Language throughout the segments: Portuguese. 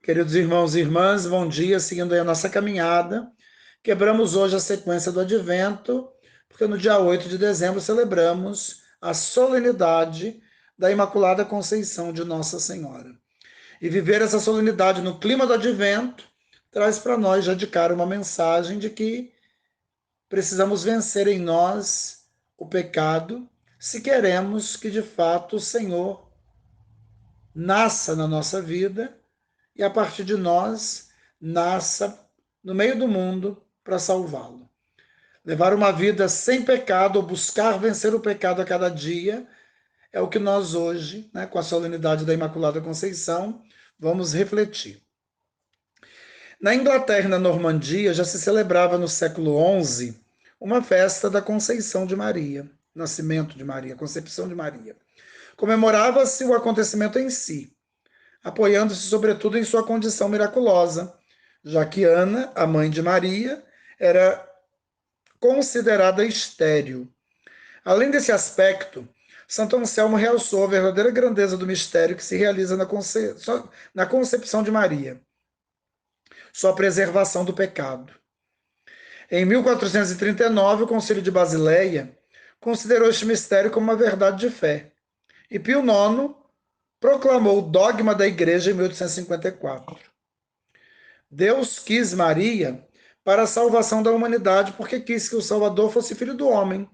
Queridos irmãos e irmãs, bom dia, seguindo aí a nossa caminhada. Quebramos hoje a sequência do Advento, porque no dia 8 de dezembro celebramos a solenidade da Imaculada Conceição de Nossa Senhora. E viver essa solenidade no clima do Advento traz para nós já de cara uma mensagem de que precisamos vencer em nós o pecado se queremos que de fato o Senhor nasça na nossa vida e a partir de nós nasça no meio do mundo para salvá-lo. Levar uma vida sem pecado, ou buscar vencer o pecado a cada dia, é o que nós hoje, com a solenidade da Imaculada Conceição, vamos refletir. Na Inglaterra e na Normandia já se celebrava no século XI uma festa da Conceição de Maria, Nascimento de Maria, Concepção de Maria. Comemorava-se o acontecimento em si, apoiando-se sobretudo em sua condição miraculosa, já que Ana, a mãe de Maria, era considerada estéril. Além desse aspecto, Santo Anselmo realçou a verdadeira grandeza do mistério que se realiza na concepção de Maria, sua preservação do pecado. Em 1439, o Concílio de Basileia considerou este mistério como uma verdade de fé, e Pio IX proclamou o dogma da Igreja em 1854. Deus quis Maria para a salvação da humanidade, porque quis que o Salvador fosse filho do homem.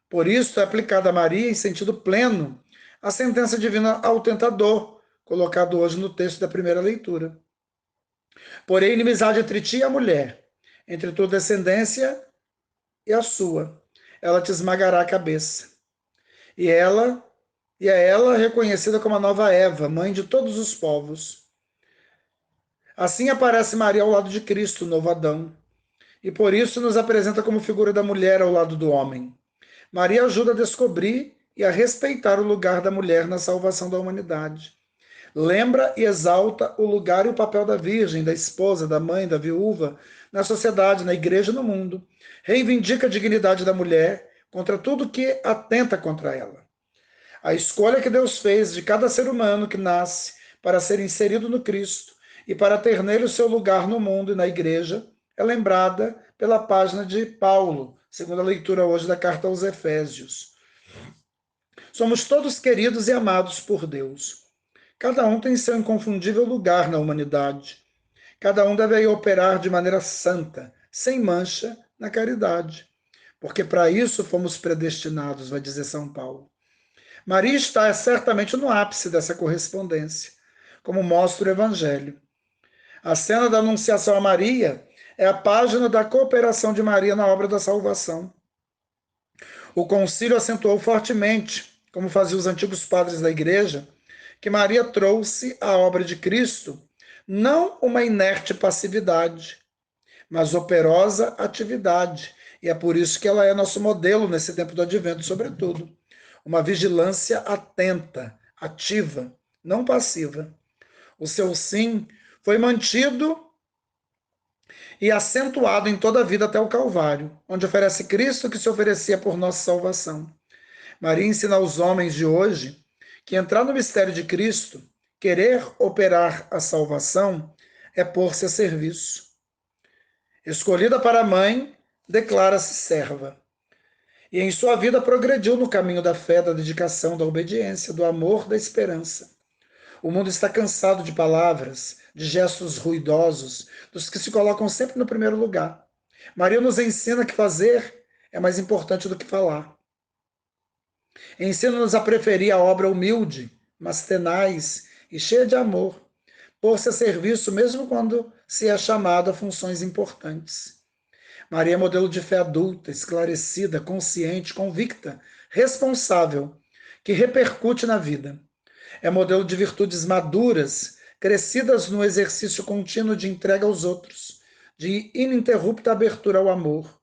Por isso é aplicada a Maria, em sentido pleno, a sentença divina ao tentador, colocado hoje no texto da primeira leitura. Porém, inimizade entre ti e a mulher, entre tua descendência e a sua. Ela te esmagará a cabeça. E é ela reconhecida como a nova Eva, mãe de todos os povos. Assim aparece Maria ao lado de Cristo, o novo Adão, e por isso nos apresenta como figura da mulher ao lado do homem. Maria ajuda a descobrir e a respeitar o lugar da mulher na salvação da humanidade. Lembra e exalta o lugar e o papel da virgem, da esposa, da mãe, da viúva, na sociedade, na igreja e no mundo. Reivindica a dignidade da mulher contra tudo que atenta contra ela. A escolha que Deus fez de cada ser humano que nasce para ser inserido no Cristo e para ter nele o seu lugar no mundo e na igreja é lembrada pela página de Paulo, segundo a leitura hoje da carta aos Efésios. Somos todos queridos e amados por Deus. Cada um tem seu inconfundível lugar na humanidade. Cada um deve operar de maneira santa, sem mancha, na caridade. Porque para isso fomos predestinados, vai dizer São Paulo. Maria está certamente no ápice dessa correspondência, como mostra o Evangelho. A cena da Anunciação a Maria é a página da cooperação de Maria na obra da salvação. O concílio acentuou fortemente, como faziam os antigos padres da igreja, que Maria trouxe à obra de Cristo não uma inerte passividade, mas operosa atividade. E é por isso que ela é nosso modelo nesse tempo do Advento, sobretudo. Uma vigilância atenta, ativa, não passiva. O seu sim foi mantido e acentuado em toda a vida até o Calvário, onde oferece Cristo que se oferecia por nossa salvação. Maria ensina aos homens de hoje que entrar no mistério de Cristo, querer operar a salvação, é pôr-se a serviço. Escolhida para mãe, declara-se serva. E em sua vida progrediu no caminho da fé, da dedicação, da obediência, do amor, da esperança. O mundo está cansado de palavras, de gestos ruidosos, dos que se colocam sempre no primeiro lugar. Maria nos ensina que fazer é mais importante do que falar. Ensina-nos a preferir a obra humilde, mas tenaz e cheia de amor, pôr-se a serviço mesmo quando se é chamado a funções importantes. Maria é modelo de fé adulta, esclarecida, consciente, convicta, responsável, que repercute na vida. É modelo de virtudes maduras, crescidas no exercício contínuo de entrega aos outros, de ininterrupta abertura ao amor.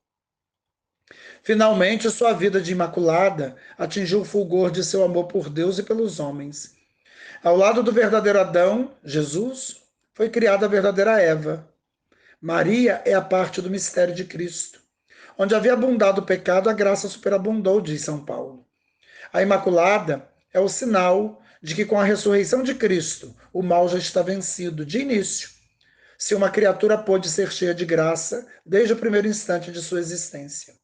Finalmente, sua vida de imaculada atingiu o fulgor de seu amor por Deus e pelos homens. Ao lado do verdadeiro Adão, Jesus, foi criada a verdadeira Eva. Maria é a parte do mistério de Cristo. Onde havia abundado o pecado, a graça superabundou, diz São Paulo. A Imaculada é o sinal de que com a ressurreição de Cristo, o mal já está vencido de início, se uma criatura pôde ser cheia de graça desde o primeiro instante de sua existência.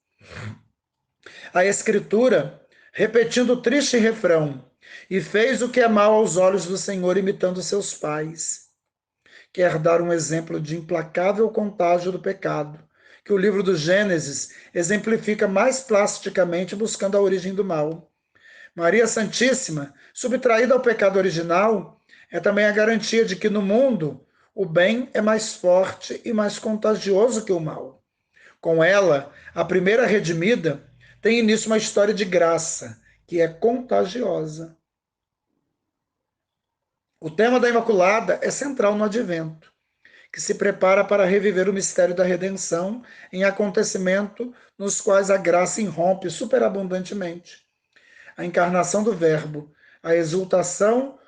A Escritura, repetindo o triste refrão, e fez o que é mal aos olhos do Senhor, imitando seus pais, quer dar um exemplo de implacável contágio do pecado, que o livro do Gênesis exemplifica mais plasticamente buscando a origem do mal. Maria Santíssima, subtraída ao pecado original, é também a garantia de que no mundo o bem é mais forte e mais contagioso que o mal. Com ela, a primeira redimida, tem início uma história de graça, que é contagiosa. O tema da Imaculada é central no Advento, que se prepara para reviver o mistério da redenção em acontecimento nos quais a graça irrompe superabundantemente. A encarnação do Verbo, a exultação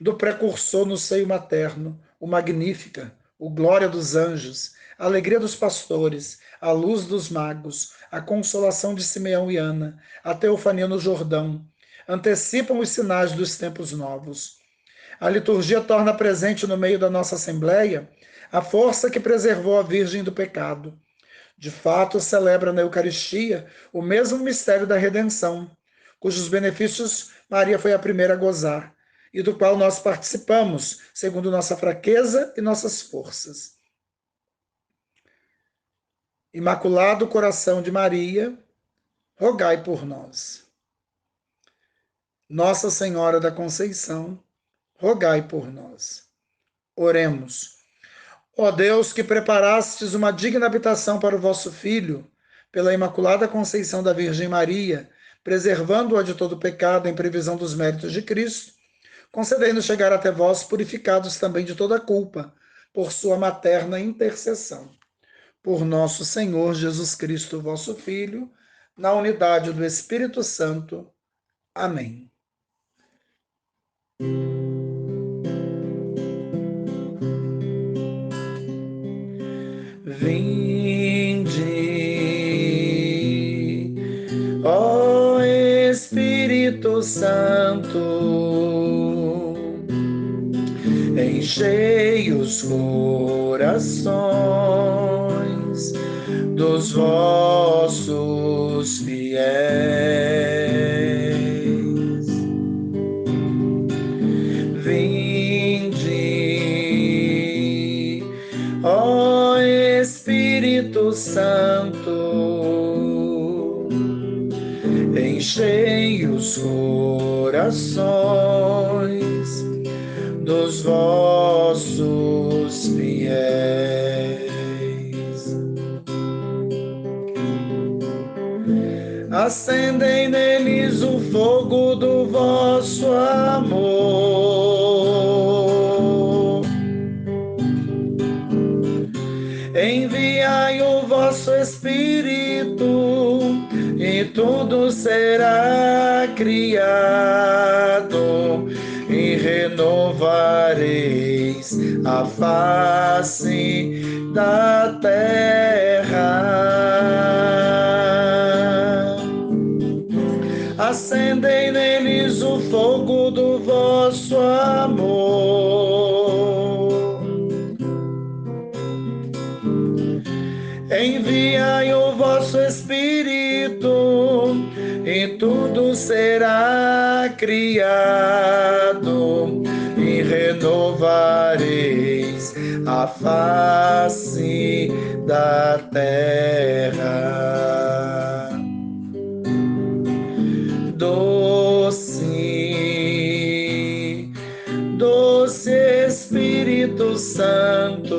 do precursor no seio materno, o Magnífica, o Glória dos anjos, a alegria dos pastores, a luz dos magos, a consolação de Simeão e Ana, a teofania no Jordão, antecipam os sinais dos tempos novos. A liturgia torna presente no meio da nossa Assembleia a força que preservou a Virgem do pecado. De fato, celebra na Eucaristia o mesmo mistério da redenção, cujos benefícios Maria foi a primeira a gozar, e do qual nós participamos, segundo nossa fraqueza e nossas forças. Imaculado Coração de Maria, rogai por nós. Nossa Senhora da Conceição, rogai por nós. Oremos. Ó Deus, que preparastes uma digna habitação para o vosso Filho, pela Imaculada Conceição da Virgem Maria, preservando-a de todo pecado em previsão dos méritos de Cristo, concedei-nos chegar até vós, purificados também de toda culpa, por sua materna intercessão. Por nosso Senhor Jesus Cristo, vosso Filho, na unidade do Espírito Santo. Amém. Vinde, ó Espírito Santo, enchei os corações dos vossos fiéis. Vinde, ó Espírito Santo, enchei os corações dos vossos fiéis. Acendei neles o fogo do vosso amor. Enviai o vosso Espírito e tudo será criado e renovareis a face da terra. Acendei neles o fogo do vosso amor. Enviai o vosso Espírito e tudo será criado e renovareis a face da terra. Doce, doce Espírito Santo,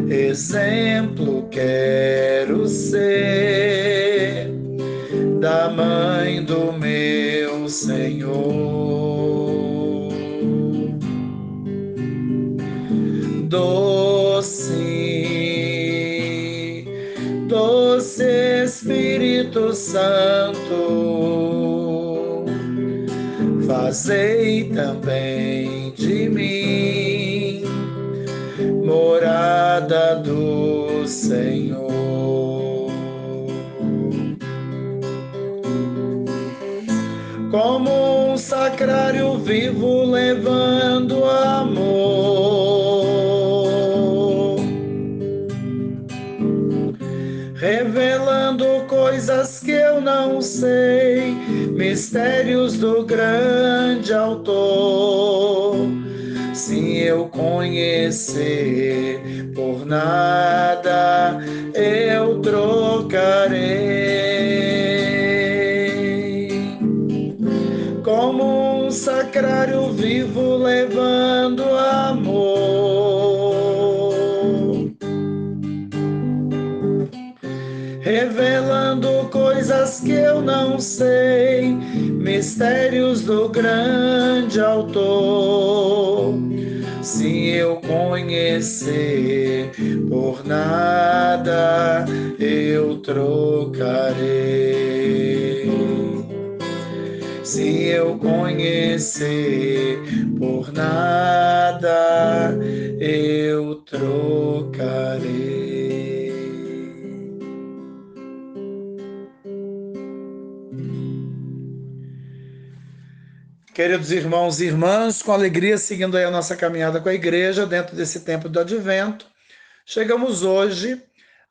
exemplo quero ser da mãe do meu Senhor. Doce, doce Espírito Santo, fazei também de mim morada do Senhor. como um sacrário vivo levando amor, revelando coisas que eu não sei, mistérios do grande autor. Se eu conhecer, por nada eu trocarei. Como um sacrário vivo levando amor, revelando coisas que eu não sei, mistérios do grande autor. Se eu conhecer, por nada eu trocarei. Se eu conhecer, por nada eu trocarei. Queridos irmãos e irmãs, com alegria seguindo aí a nossa caminhada com a igreja dentro desse tempo do Advento, chegamos hoje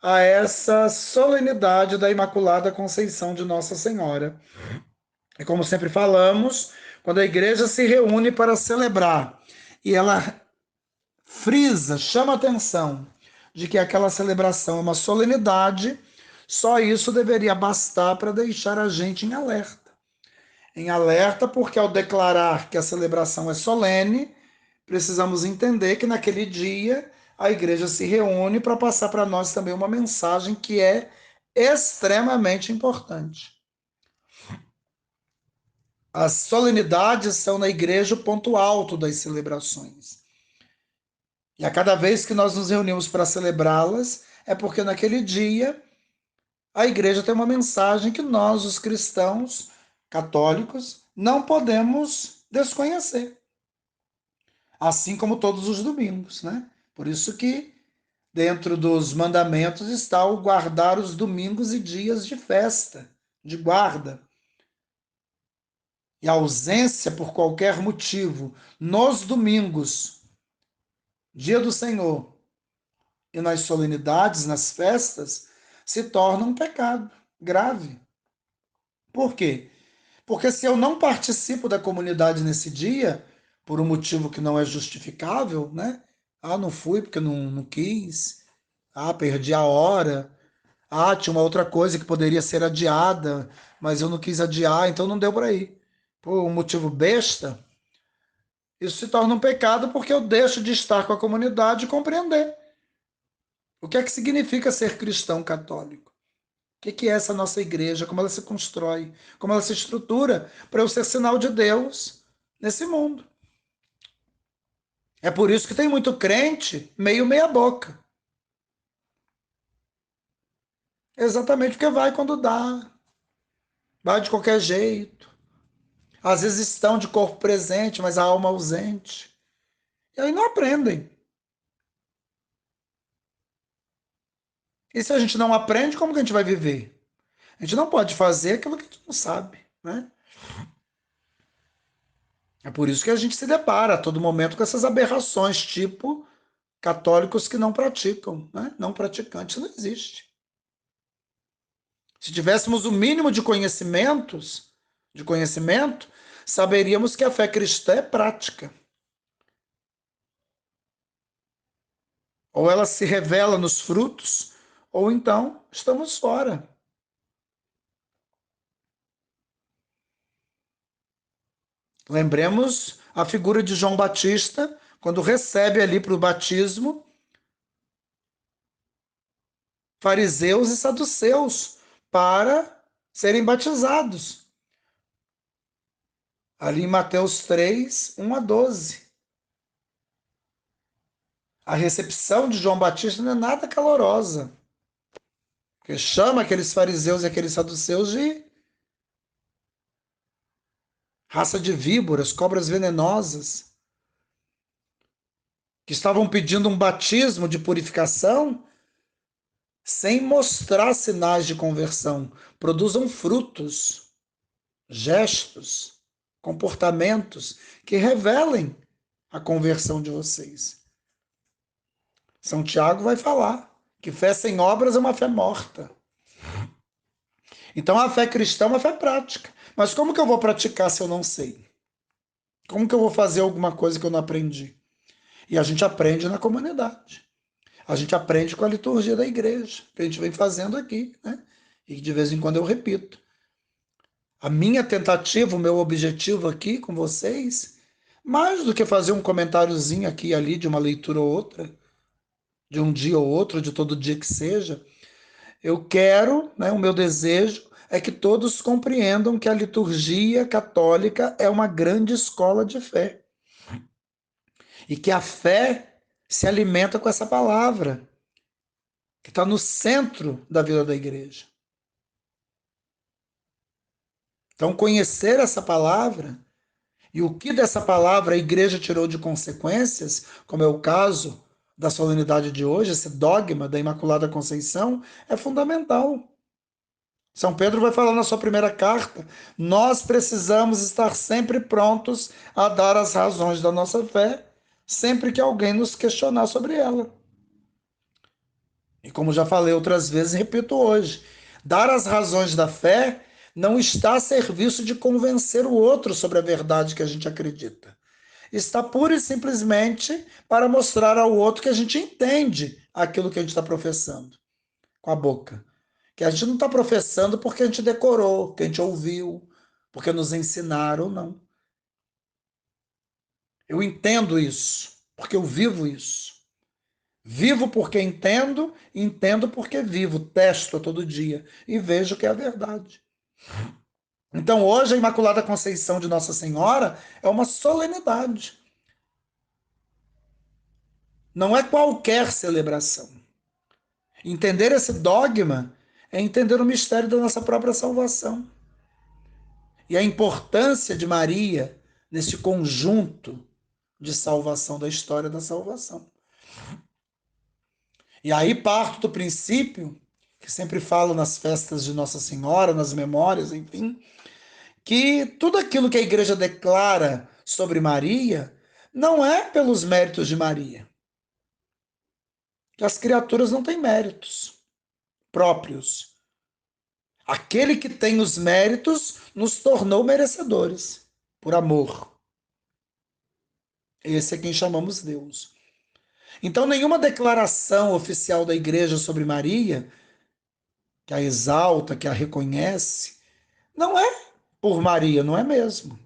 a essa solenidade da Imaculada Conceição de Nossa Senhora. E como sempre falamos, quando a igreja se reúne para celebrar e ela frisa, chama atenção de que aquela celebração é uma solenidade, só isso deveria bastar para deixar a gente em alerta. Em alerta, porque ao declarar que a celebração é solene, precisamos entender que naquele dia a igreja se reúne para passar para nós também uma mensagem que é extremamente importante. As solenidades são na igreja o ponto alto das celebrações. E a cada vez que nós nos reunimos para celebrá-las, é porque naquele dia a igreja tem uma mensagem que nós, os cristãos católicos, não podemos desconhecer. Assim como todos os domingos, né? Por isso que dentro dos mandamentos está o guardar os domingos e dias de festa, de guarda. E a ausência por qualquer motivo nos domingos, dia do Senhor, e nas solenidades, nas festas, se torna um pecado grave. Por quê? Porque se eu não participo da comunidade nesse dia, por um motivo que não é justificável, né? Ah, não fui porque não quis. Ah, perdi a hora. Ah, tinha uma outra coisa que poderia ser adiada, mas eu não quis adiar, então não deu para ir. Por um motivo besta, isso se torna um pecado porque eu deixo de estar com a comunidade e compreender. O que é que significa ser cristão católico? O que é essa nossa igreja? Como ela se constrói? Como ela se estrutura para eu ser sinal de Deus nesse mundo? É por isso que tem muito crente meio meia boca. Exatamente porque vai quando dá. Vai de qualquer jeito. Às vezes estão de corpo presente, mas a alma ausente. E aí não aprendem. E se a gente não aprende, como que a gente vai viver? A gente não pode fazer aquilo que a gente não sabe, né? É por isso que a gente se depara a todo momento com essas aberrações, tipo católicos que não praticam, né? Não praticantes não existe. Se tivéssemos o mínimo de conhecimento, saberíamos que a fé cristã é prática. Ou ela se revela nos frutos, ou então estamos fora. Lembremos a figura de João Batista, quando recebe ali para o batismo fariseus e saduceus para serem batizados. Ali em Mateus 3, 1 a 12. A recepção de João Batista não é nada calorosa, porque chama aqueles fariseus e aqueles saduceus de raça de víboras, cobras venenosas, que estavam pedindo um batismo de purificação sem mostrar sinais de conversão. Produzam frutos, gestos. comportamentos que revelem a conversão de vocês. São Tiago vai falar que fé sem obras é uma fé morta. Então a fé cristã é uma fé prática. Mas como que eu vou praticar se eu não sei? Como que eu vou fazer alguma coisa que eu não aprendi? E a gente aprende na comunidade. A gente aprende com a liturgia da igreja, que a gente vem fazendo aqui, né? E de vez em quando eu repito. A minha tentativa, o meu objetivo aqui com vocês, mais do que fazer um comentáriozinho aqui e ali de uma leitura ou outra, de um dia ou outro, de todo dia que seja, eu quero, né, o meu desejo é que todos compreendam que a liturgia católica é uma grande escola de fé. E que a fé se alimenta com essa palavra, que está no centro da vida da igreja. Então, conhecer essa palavra e o que dessa palavra a igreja tirou de consequências, como é o caso da solenidade de hoje, esse dogma da Imaculada Conceição, é fundamental. São Pedro vai falar na sua primeira carta: nós precisamos estar sempre prontos a dar as razões da nossa fé, sempre que alguém nos questionar sobre ela. E como já falei outras vezes, repito hoje, dar as razões da fé não está a serviço de convencer o outro sobre a verdade que a gente acredita. Está pura e simplesmente para mostrar ao outro que a gente entende aquilo que a gente está professando com a boca. Que a gente não está professando porque a gente decorou, porque a gente ouviu, porque nos ensinaram, não. Eu entendo isso, porque eu vivo isso. Vivo porque entendo, entendo porque vivo, testo todo dia e vejo que é a verdade. Então hoje a Imaculada Conceição de Nossa Senhora é uma solenidade. Não é qualquer celebração. Entender esse dogma é entender o mistério da nossa própria salvação. E a importância de Maria nesse conjunto de salvação, da história da salvação. E aí parto do princípio, que sempre falo nas festas de Nossa Senhora, nas memórias, enfim, que tudo aquilo que a igreja declara sobre Maria não é pelos méritos de Maria. Que as criaturas não têm méritos próprios. Aquele que tem os méritos nos tornou merecedores, por amor. Esse é quem chamamos Deus. Então, nenhuma declaração oficial da igreja sobre Maria, que a exalta, que a reconhece, não é por Maria, não é mesmo.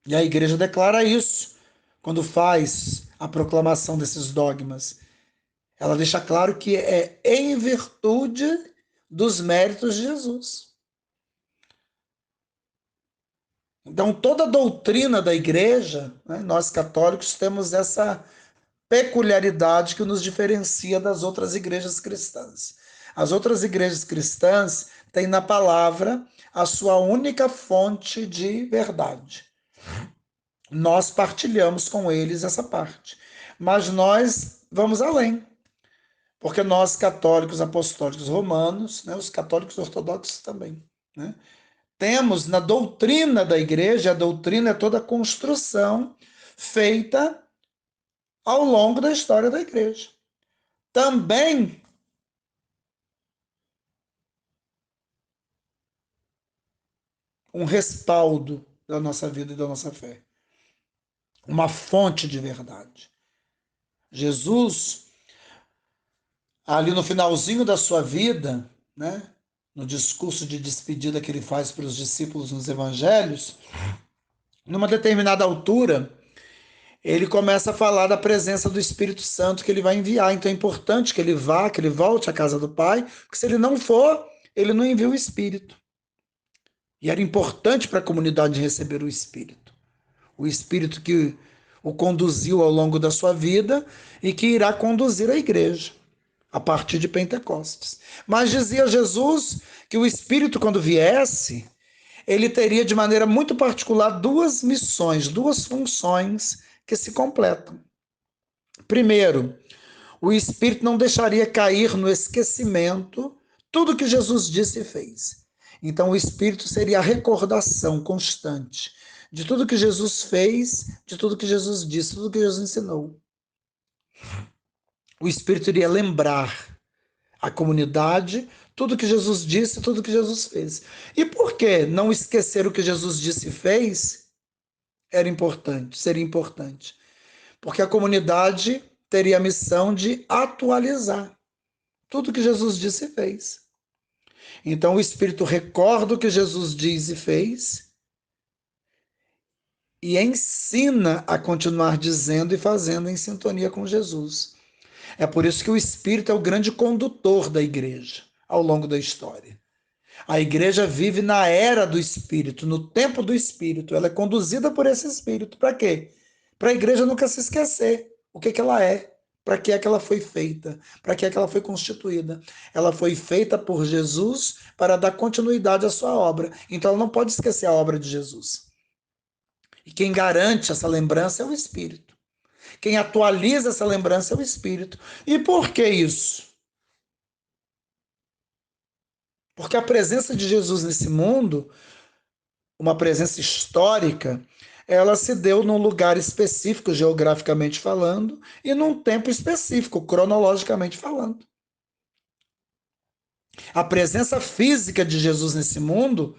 E a igreja declara isso quando faz a proclamação desses dogmas. Ela deixa claro que é em virtude dos méritos de Jesus. Então, toda a doutrina da igreja, né, nós católicos temos essa peculiaridade que nos diferencia das outras igrejas cristãs. As outras igrejas cristãs têm na palavra a sua única fonte de verdade. Nós partilhamos com eles essa parte. Mas nós vamos além. Porque nós, católicos apostólicos romanos, né, os católicos ortodoxos também, né, temos na doutrina da igreja, a doutrina é toda a construção feita ao longo da história da igreja. Também um respaldo da nossa vida e da nossa fé. Uma fonte de verdade. Jesus, ali no finalzinho da sua vida, né, no discurso de despedida que ele faz para os discípulos nos evangelhos, numa determinada altura, ele começa a falar da presença do Espírito Santo que ele vai enviar. Então é importante que ele vá, que ele volte à casa do Pai, porque se ele não for, ele não envia o Espírito. E era importante para a comunidade receber o Espírito. O Espírito que o conduziu ao longo da sua vida e que irá conduzir a igreja a partir de Pentecostes. Mas dizia Jesus que o Espírito, quando viesse, ele teria de maneira muito particular duas missões, duas funções que se completam. Primeiro, o Espírito não deixaria cair no esquecimento tudo que Jesus disse e fez. Então, o Espírito seria a recordação constante de tudo que Jesus fez, de tudo que Jesus disse, tudo que Jesus ensinou. O Espírito iria lembrar a comunidade tudo que Jesus disse, tudo que Jesus fez. E por que não esquecer o que Jesus disse e fez era importante, seria importante? Porque a comunidade teria a missão de atualizar tudo que Jesus disse e fez. Então o Espírito recorda o que Jesus diz e fez e ensina a continuar dizendo e fazendo em sintonia com Jesus. É por isso que o Espírito é o grande condutor da igreja ao longo da história. A igreja vive na era do Espírito, no tempo do Espírito. Ela é conduzida por esse Espírito. Para quê? Para a igreja nunca se esquecer o que ela é, para que é que ela foi feita, para que é que ela foi constituída. Ela foi feita por Jesus para dar continuidade à sua obra. Então ela não pode esquecer a obra de Jesus. E quem garante essa lembrança é o Espírito. Quem atualiza essa lembrança é o Espírito. E por que isso? Porque a presença de Jesus nesse mundo, uma presença histórica, ela se deu num lugar específico, geograficamente falando, e num tempo específico, cronologicamente falando. A presença física de Jesus nesse mundo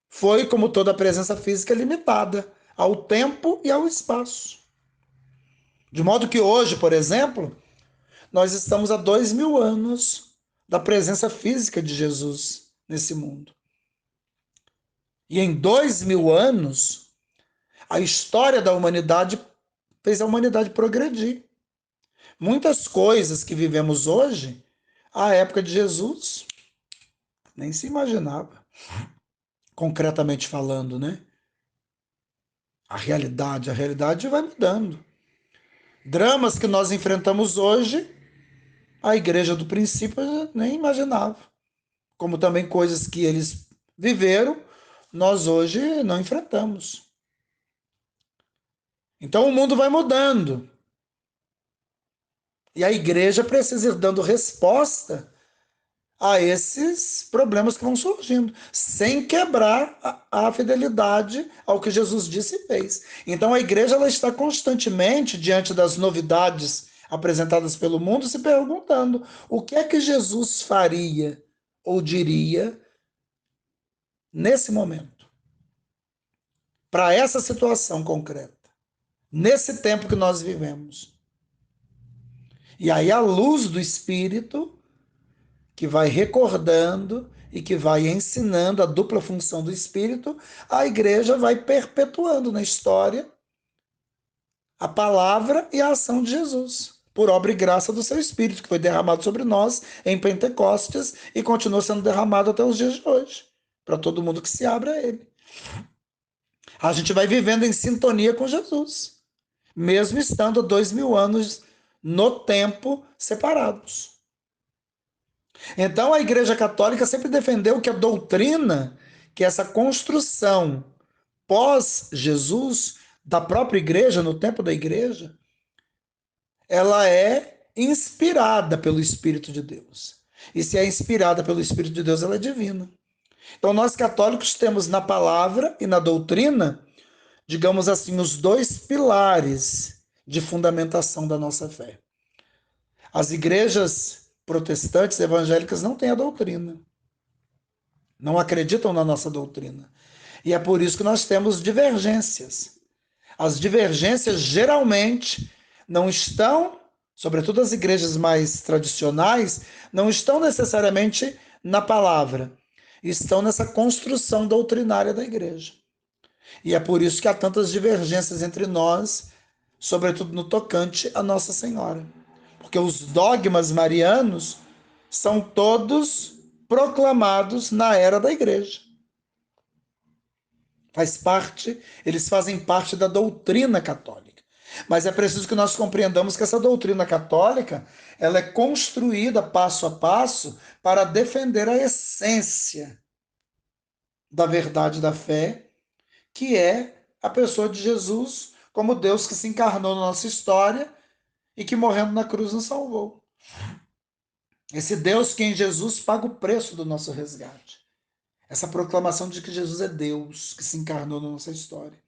foi, como toda presença física, limitada ao tempo e ao espaço. De modo que hoje, por exemplo, nós estamos a 2000 anos da presença física de Jesus nesse mundo. E em 2000 anos, a história da humanidade fez a humanidade progredir. Muitas coisas que vivemos hoje, à época de Jesus, nem se imaginava, concretamente falando, né? A realidade vai mudando. Dramas que nós enfrentamos hoje, a igreja do princípio nem imaginava. Como também coisas que eles viveram, nós hoje não enfrentamos. Então o mundo vai mudando. E a igreja precisa ir dando resposta a esses problemas que vão surgindo, sem quebrar a fidelidade ao que Jesus disse e fez. Então a igreja ela está constantemente, diante das novidades apresentadas pelo mundo, se perguntando o que é que Jesus faria ou diria nesse momento, para essa situação concreta, nesse tempo que nós vivemos. E aí a luz do Espírito que vai recordando e que vai ensinando a dupla função do Espírito, a igreja vai perpetuando na história a palavra e a ação de Jesus, por obra e graça do seu Espírito, que foi derramado sobre nós em Pentecostes e continua sendo derramado até os dias de hoje, para todo mundo que se abra a ele. A gente vai vivendo em sintonia com Jesus, mesmo estando 2000 anos no tempo separados. Então a Igreja Católica sempre defendeu que a doutrina, que essa construção pós-Jesus, da própria igreja, no tempo da igreja, ela é inspirada pelo Espírito de Deus. E se é inspirada pelo Espírito de Deus, ela é divina. Então nós católicos temos na palavra e na doutrina, digamos assim, os dois pilares de fundamentação da nossa fé. As igrejas protestantes evangélicas não têm a doutrina. Não acreditam na nossa doutrina. E é por isso que nós temos divergências. As divergências geralmente não estão, sobretudo as igrejas mais tradicionais, não estão necessariamente na palavra, estão nessa construção doutrinária da igreja. E é por isso que há tantas divergências entre nós, sobretudo no tocante a Nossa Senhora. Porque os dogmas marianos são todos proclamados na era da igreja. Eles fazem parte da doutrina católica. Mas é preciso que nós compreendamos que essa doutrina católica, ela é construída passo a passo para defender a essência da verdade da fé, que é a pessoa de Jesus como Deus que se encarnou na nossa história e que morrendo na cruz nos salvou. Esse Deus que em Jesus paga o preço do nosso resgate. essa proclamação de que Jesus é Deus, que se encarnou na nossa história.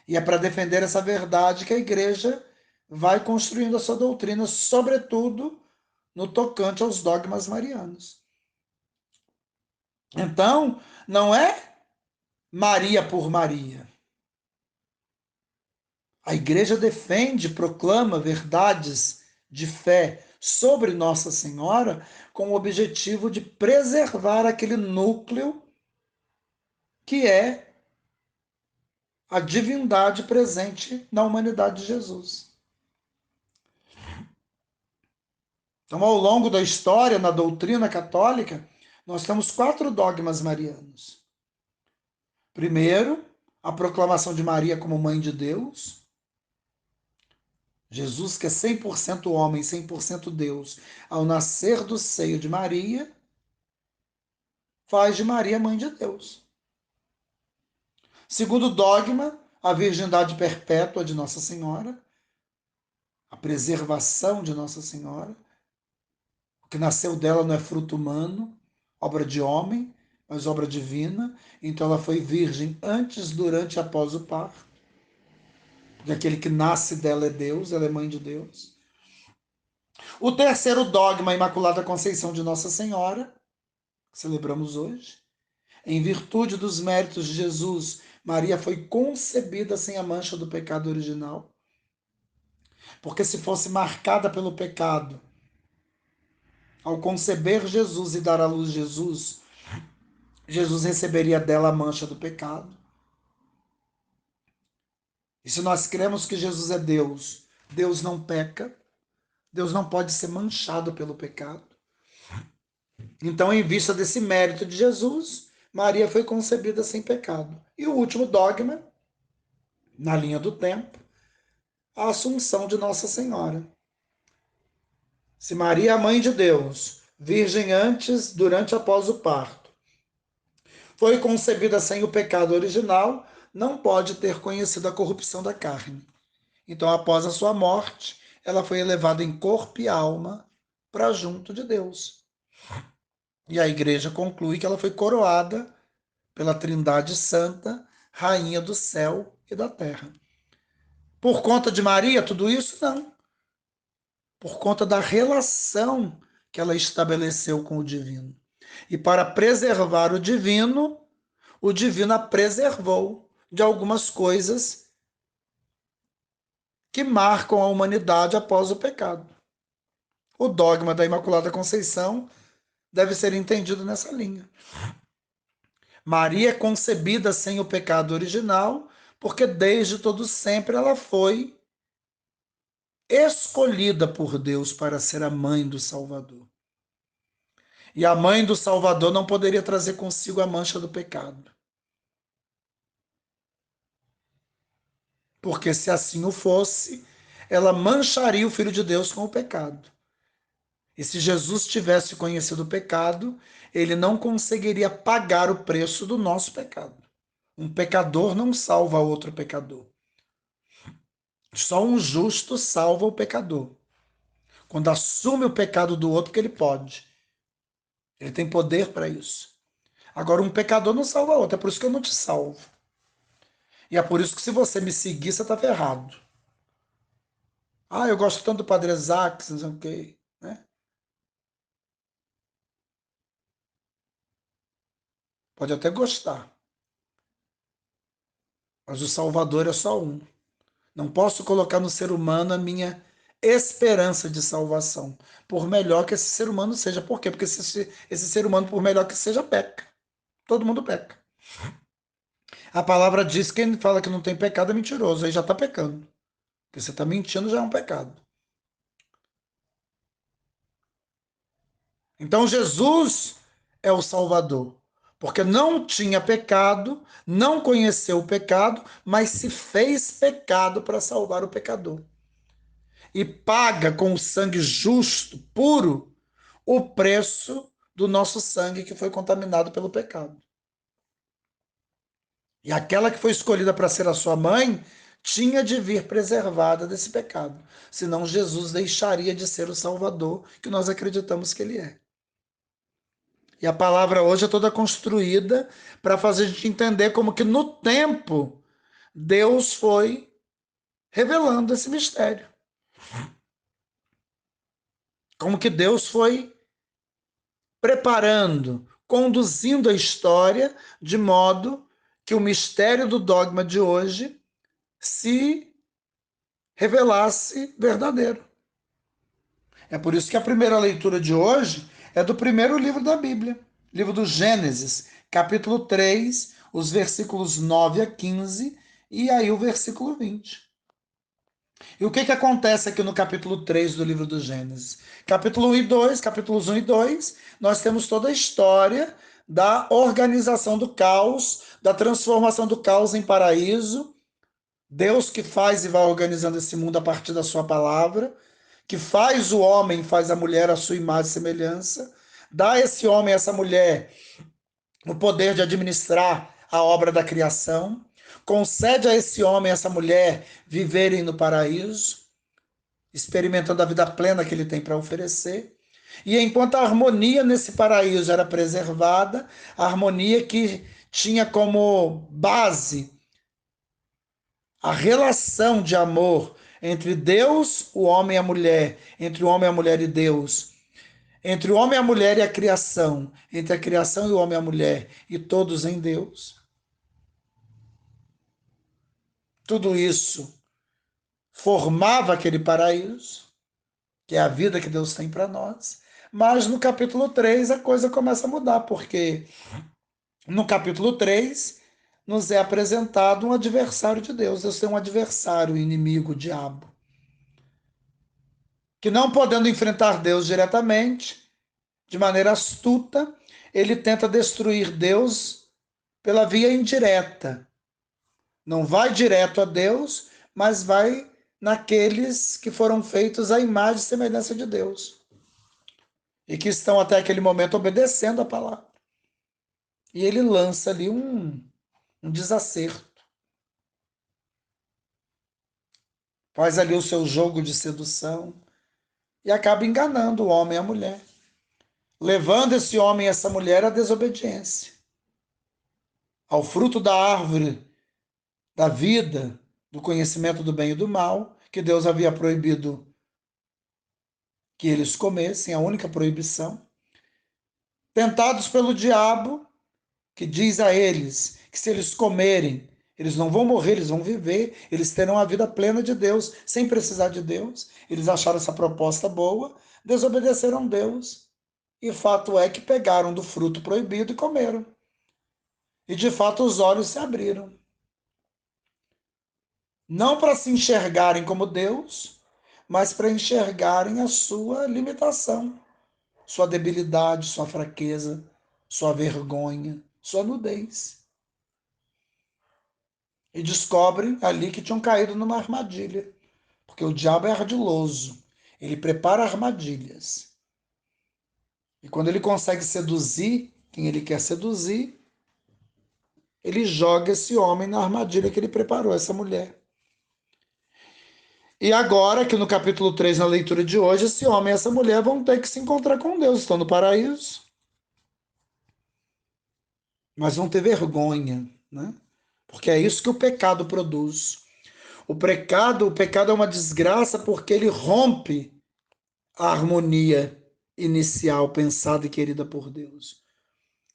E é para defender essa verdade que a igreja vai construindo a sua doutrina, sobretudo no tocante aos dogmas marianos. Então, não é Maria por Maria. A igreja defende, proclama verdades de fé sobre Nossa Senhora com o objetivo de preservar aquele núcleo que é a divindade presente na humanidade de Jesus. Então, ao longo da história, na doutrina católica, nós temos 4 dogmas marianos. Primeiro, a proclamação de Maria como mãe de Deus. Jesus, que é 100% homem, 100% Deus, ao nascer do seio de Maria, faz de Maria mãe de Deus. Segundo dogma, a virgindade perpétua de Nossa Senhora, a preservação de Nossa Senhora. O que nasceu dela não é fruto humano, obra de homem, mas obra divina. Então ela foi virgem antes, durante e após o parto. Porque aquele que nasce dela é Deus, ela é mãe de Deus. O terceiro dogma, a Imaculada Conceição de Nossa Senhora, que celebramos hoje. Em virtude dos méritos de Jesus, Maria foi concebida sem a mancha do pecado original. Porque se fosse marcada pelo pecado, ao conceber Jesus e dar à luz Jesus, Jesus receberia dela a mancha do pecado. E se nós cremos que Jesus é Deus, Deus não peca, Deus não pode ser manchado pelo pecado. Então, em vista desse mérito de Jesus, Maria foi concebida sem pecado. E o último dogma, na linha do tempo, a Assunção de Nossa Senhora. Se Maria é a mãe de Deus, virgem antes, durante e após o parto, foi concebida sem o pecado original, não pode ter conhecido a corrupção da carne. Então, após a sua morte, ela foi elevada em corpo e alma para junto de Deus. E a igreja conclui que ela foi coroada pela Trindade Santa, Rainha do céu e da terra. Por conta de Maria, tudo isso? Não. Por conta da relação que ela estabeleceu com o divino. E para preservar o divino a preservou de algumas coisas que marcam a humanidade após o pecado. O dogma da Imaculada Conceição deve ser entendido nessa linha. Maria é concebida sem o pecado original, porque desde todo sempre ela foi escolhida por Deus para ser a mãe do Salvador. E a mãe do Salvador não poderia trazer consigo a mancha do pecado. Porque se assim o fosse, ela mancharia o Filho de Deus com o pecado. E se Jesus tivesse conhecido o pecado, ele não conseguiria pagar o preço do nosso pecado. Um pecador não salva outro pecador. Só um justo salva o pecador. Quando assume o pecado do outro, que ele pode. Ele tem poder para isso. Agora, um pecador não salva outro. É por isso que eu não te salvo. E é por isso que se você me seguir, você está ferrado. Ah, eu gosto tanto do Padre Isaac, não sei o quê. Né? Pode até gostar. Mas o Salvador é só um. Não posso colocar no ser humano a minha esperança de salvação. Por melhor que esse ser humano seja. Por quê? Porque esse ser humano, por melhor que seja, peca. Todo mundo peca. A palavra diz que quem fala que não tem pecado é mentiroso. Aí já está pecando. Porque você está mentindo já é um pecado. Então Jesus é o Salvador. Porque não tinha pecado, não conheceu o pecado, mas se fez pecado para salvar o pecador. E paga com o sangue justo, puro, o preço do nosso sangue que foi contaminado pelo pecado. E aquela que foi escolhida para ser a sua mãe tinha de vir preservada desse pecado. Senão Jesus deixaria de ser o Salvador que nós acreditamos que ele é. E a palavra hoje é toda construída para fazer a gente entender como que no tempo Deus foi revelando esse mistério. Como que Deus foi preparando, conduzindo a história de modo que o mistério do dogma de hoje se revelasse verdadeiro. É por isso que a primeira leitura de hoje é do primeiro livro da Bíblia, livro do Gênesis, capítulo 3, os versículos 9 a 15 e aí o versículo 20. E o que acontece aqui no capítulo 3 do livro do Gênesis? Capítulo 1 e 2, capítulos 1 e 2, nós temos toda a história da organização do caos, da transformação do caos em paraíso. Deus que faz e vai organizando esse mundo a partir da sua palavra, que faz o homem, faz a mulher a sua imagem e semelhança, dá a esse homem, a essa mulher, o poder de administrar a obra da criação, concede a esse homem, a essa mulher viverem no paraíso, experimentando a vida plena que ele tem para oferecer. E enquanto a harmonia nesse paraíso era preservada, a harmonia que tinha como base a relação de amor entre Deus, o homem e a mulher, entre o homem, a mulher e Deus, entre o homem, a mulher e a criação, entre a criação e o homem e a mulher, e todos em Deus. Tudo isso formava aquele paraíso, que é a vida que Deus tem para nós. Mas no capítulo 3 a coisa começa a mudar, porque no capítulo 3 nos é apresentado um adversário de Deus. Deus tem um adversário, um inimigo, o diabo, que não podendo enfrentar Deus diretamente, de maneira astuta, ele tenta destruir Deus pela via indireta. Não vai direto a Deus, mas vai naqueles que foram feitos à imagem e semelhança de Deus e que estão até aquele momento obedecendo a palavra. E ele lança ali um desacerto. Faz ali o seu jogo de sedução e acaba enganando o homem e a mulher, levando esse homem e essa mulher à desobediência, ao fruto da árvore da vida, do conhecimento do bem e do mal, que Deus havia proibido que eles comessem, a única proibição. Tentados pelo diabo, que diz a eles que se eles comerem, eles não vão morrer, eles vão viver, eles terão a vida plena de Deus, sem precisar de Deus. Eles acharam essa proposta boa, desobedeceram a Deus. E fato é que pegaram do fruto proibido e comeram. E de fato os olhos se abriram. Não para se enxergarem como Deus, mas para enxergarem a sua limitação, sua debilidade, sua fraqueza, sua vergonha, sua nudez. E descobrem ali que tinham caído numa armadilha, porque o diabo é ardiloso, ele prepara armadilhas. E quando ele consegue seduzir quem ele quer seduzir, ele joga esse homem na armadilha que ele preparou, essa mulher. E agora, que no capítulo 3, na leitura de hoje, esse homem e essa mulher vão ter que se encontrar com Deus, estão no paraíso. Mas vão ter vergonha, né? Porque é isso que o pecado produz. O pecado é uma desgraça porque ele rompe a harmonia inicial pensada e querida por Deus.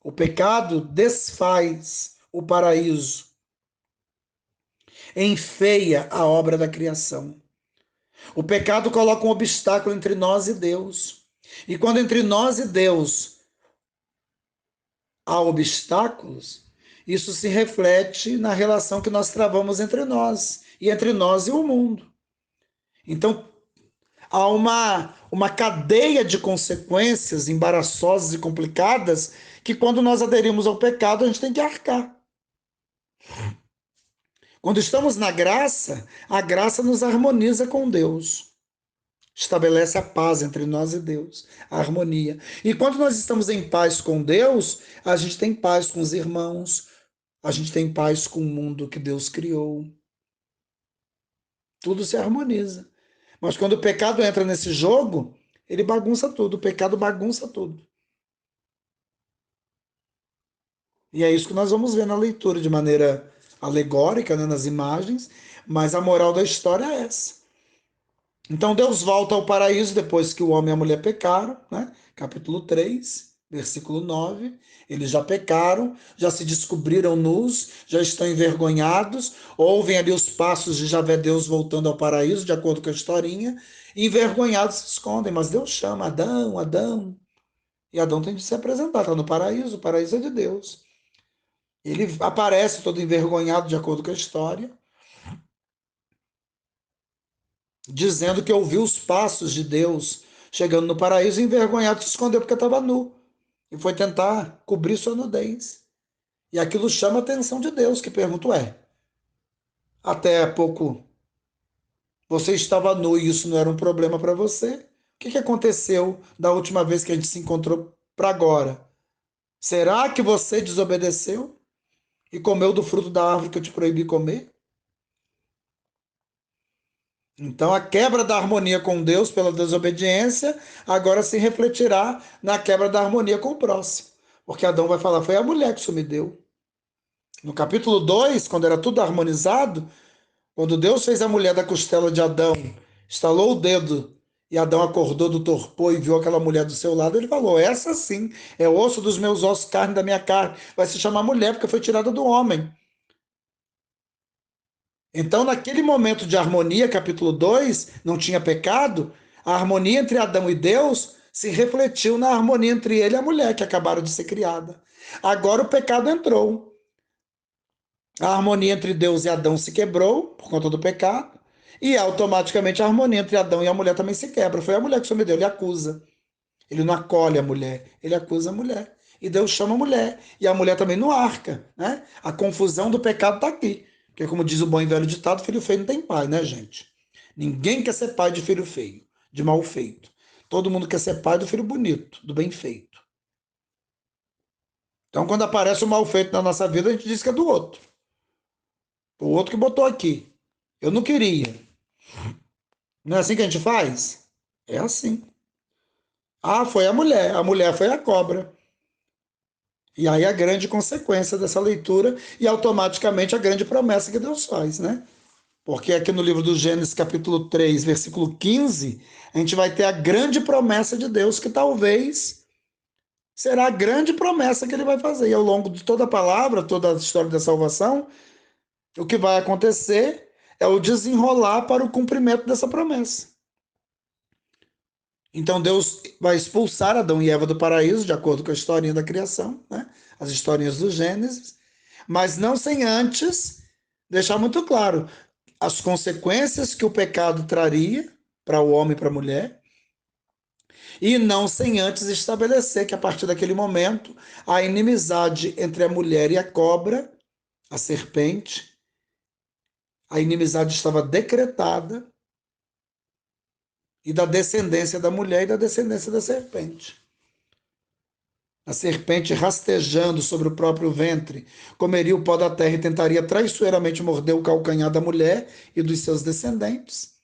O pecado desfaz o paraíso, enfeia a obra da criação. O pecado coloca um obstáculo entre nós e Deus. E quando entre nós e Deus há obstáculos, isso se reflete na relação que nós travamos entre nós e entre nós e o mundo. Então, há uma cadeia de consequências embaraçosas e complicadas que, quando nós aderimos ao pecado, a gente tem que arcar. Quando estamos na graça, a graça nos harmoniza com Deus. Estabelece a paz entre nós e Deus, a harmonia. E quando nós estamos em paz com Deus, a gente tem paz com os irmãos, a gente tem paz com o mundo que Deus criou. Tudo se harmoniza. Mas quando o pecado entra nesse jogo, ele bagunça tudo. O pecado bagunça tudo. E é isso que nós vamos ver na leitura de maneira alegórica, né, nas imagens, mas a moral da história é essa. Então Deus volta ao paraíso depois que o homem e a mulher pecaram, né? Capítulo 3, versículo 9. Eles já pecaram, já se descobriram nus, já estão envergonhados, ouvem ali os passos de Javé Deus voltando ao paraíso, de acordo com a historinha, e envergonhados se escondem, mas Deus chama Adão, Adão, e Adão tem de se apresentar, está no paraíso, o paraíso é de Deus. Ele aparece todo envergonhado, de acordo com a história, dizendo que ouviu os passos de Deus chegando no paraíso, e envergonhado se escondeu porque estava nu e foi tentar cobrir sua nudez. E aquilo chama a atenção de Deus, que pergunta: ué, até há pouco você estava nu e isso não era um problema para você? O que aconteceu da última vez que a gente se encontrou para agora? Será que você desobedeceu e comeu do fruto da árvore que eu te proibi comer? Então, a quebra da harmonia com Deus pela desobediência agora se refletirá na quebra da harmonia com o próximo. Porque Adão vai falar: foi a mulher que isso me deu. No capítulo 2, quando era tudo harmonizado, quando Deus fez a mulher da costela de Adão, estalou o dedo e Adão acordou do torpor e viu aquela mulher do seu lado, ele falou: essa sim é osso dos meus ossos, carne da minha carne. Vai se chamar mulher porque foi tirada do homem. Então, naquele momento de harmonia, capítulo 2, não tinha pecado, a harmonia entre Adão e Deus se refletiu na harmonia entre ele e a mulher que acabaram de ser criada. Agora o pecado entrou. A harmonia entre Deus e Adão se quebrou por conta do pecado, e automaticamente a harmonia entre Adão e a mulher também se quebra. Foi a mulher que o Senhor me deu, ele acusa. Ele não acolhe a mulher, ele acusa a mulher. E Deus chama a mulher. E a mulher também não arca, né? A confusão do pecado está aqui. Porque, como diz o bom e velho ditado, filho feio não tem pai, né, gente? Ninguém quer ser pai de filho feio, de mal feito. Todo mundo quer ser pai do filho bonito, do bem feito. Então, quando aparece o mal feito na nossa vida, a gente diz que é do outro. O outro que botou aqui. Eu não queria. Não é assim que a gente faz? É assim. Ah, foi a mulher foi a cobra. E aí a grande consequência dessa leitura e automaticamente a grande promessa que Deus faz, né? Porque aqui no livro do Gênesis, capítulo 3, versículo 15, a gente vai ter a grande promessa de Deus, que talvez será a grande promessa que ele vai fazer. E ao longo de toda a palavra, toda a história da salvação, o que vai acontecer é o desenrolar para o cumprimento dessa promessa. Então Deus vai expulsar Adão e Eva do paraíso, de acordo com a historinha da criação, né? As historinhas do Gênesis, mas não sem antes deixar muito claro as consequências que o pecado traria para o homem e para a mulher, e não sem antes estabelecer que a partir daquele momento a inimizade entre a mulher e a cobra, a serpente, a inimizade estava decretada, e da descendência da mulher e da descendência da serpente. A serpente, rastejando sobre o próprio ventre, comeria o pó da terra e tentaria traiçoeiramente morder o calcanhar da mulher e dos seus descendentes.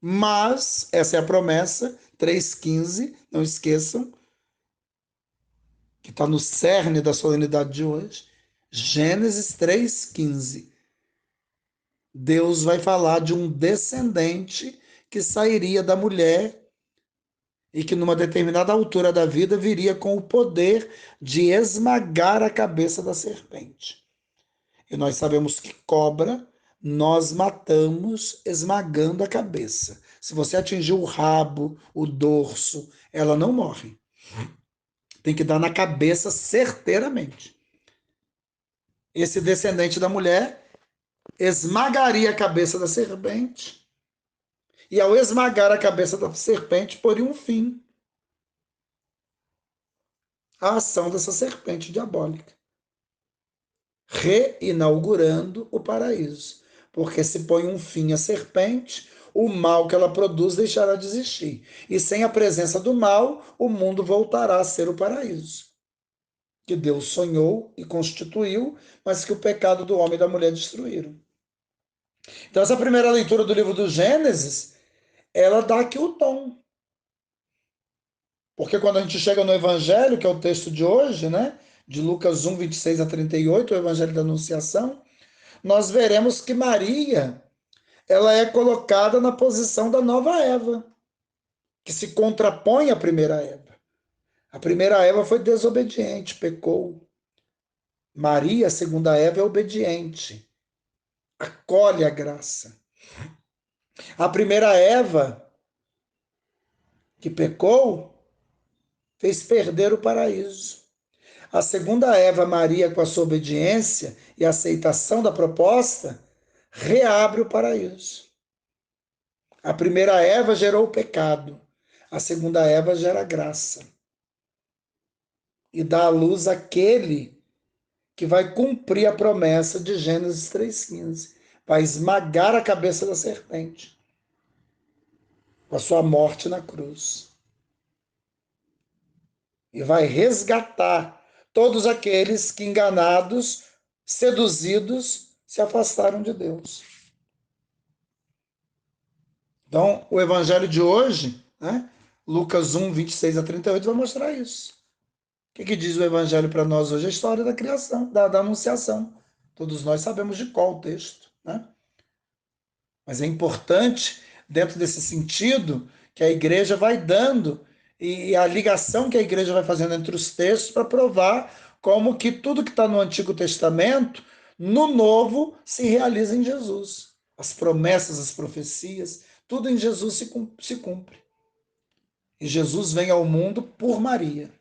Mas, essa é a promessa, 3,15, não esqueçam, que está no cerne da solenidade de hoje. Gênesis 3,15. Deus vai falar de um descendente que sairia da mulher e que numa determinada altura da vida viria com o poder de esmagar a cabeça da serpente. E nós sabemos que cobra nós matamos esmagando a cabeça. Se você atingir o rabo, o dorso, ela não morre. Tem que dar na cabeça certeiramente. Esse descendente da mulher esmagaria a cabeça da serpente e, ao esmagar a cabeça da serpente, poria um fim à ação dessa serpente diabólica, reinaugurando o paraíso. Porque se põe um fim à serpente, o mal que ela produz deixará de existir. E sem a presença do mal, o mundo voltará a ser o paraíso, que Deus sonhou e constituiu, mas que o pecado do homem e da mulher destruíram. Então, essa primeira leitura do livro do Gênesis, ela dá aqui o tom. Porque quando a gente chega no Evangelho, que é o texto de hoje, né? de Lucas 1, 26 a 38, o Evangelho da Anunciação, nós veremos que Maria, ela é colocada na posição da nova Eva, que se contrapõe à primeira Eva. A primeira Eva foi desobediente, pecou. Maria, a segunda Eva, é obediente, acolhe a graça. A primeira Eva, que pecou, fez perder o paraíso. A segunda Eva, Maria, com a sua obediência e aceitação da proposta, reabre o paraíso. A primeira Eva gerou o pecado, a segunda Eva gera graça. E dá à luz aquele que vai cumprir a promessa de Gênesis 3,15. Vai esmagar a cabeça da serpente com a sua morte na cruz. E vai resgatar todos aqueles que, enganados, seduzidos, se afastaram de Deus. Então, o evangelho de hoje, né, Lucas 1, 26 a 38, vai mostrar isso. O que diz o evangelho para nós hoje? A história da criação, da anunciação. Todos nós sabemos de qual o texto, né? Mas é importante, dentro desse sentido, que a igreja vai dando e a ligação que a igreja vai fazendo entre os textos para provar como que tudo que está no Antigo Testamento, no Novo, se realiza em Jesus. As promessas, as profecias, tudo em Jesus se cumpre. E Jesus vem ao mundo por Maria,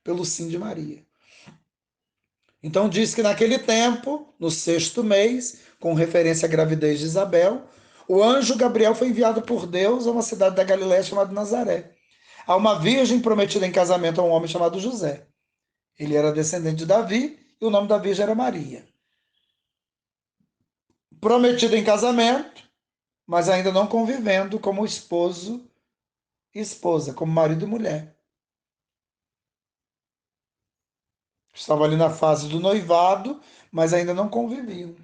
pelo sim de Maria. Então diz que naquele tempo, no 6º mês, com referência à gravidez de Isabel, o anjo Gabriel foi enviado por Deus a uma cidade da Galiléia chamada Nazaré, a uma virgem prometida em casamento a um homem chamado José. Ele era descendente de Davi e o nome da virgem era Maria. Prometida em casamento, mas ainda não convivendo como esposo e esposa, como marido e mulher. Estava ali na fase do noivado, mas ainda não conviviam.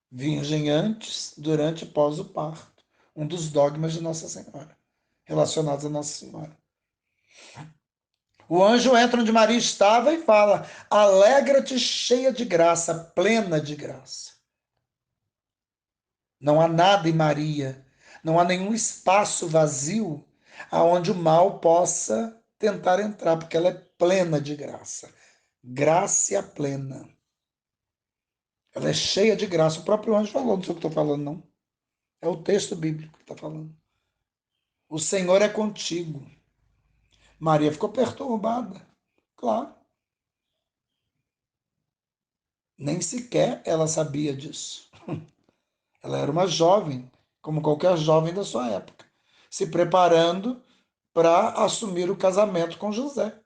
Virgem antes, durante e pós o parto. Um dos dogmas de Nossa Senhora, relacionados a Nossa Senhora. O anjo entra onde Maria estava e fala: alegra-te, cheia de graça, plena de graça. Não há nada em Maria, não há nenhum espaço vazio aonde o mal possa tentar entrar, porque ela é plena de graça. Graça plena. Ela é cheia de graça. O próprio anjo falou, não sei o que estou falando, não. É o texto bíblico que está falando. O Senhor é contigo. Maria ficou perturbada. Claro. Nem sequer ela sabia disso. Ela era uma jovem, como qualquer jovem da sua época, se preparando para assumir o casamento com José,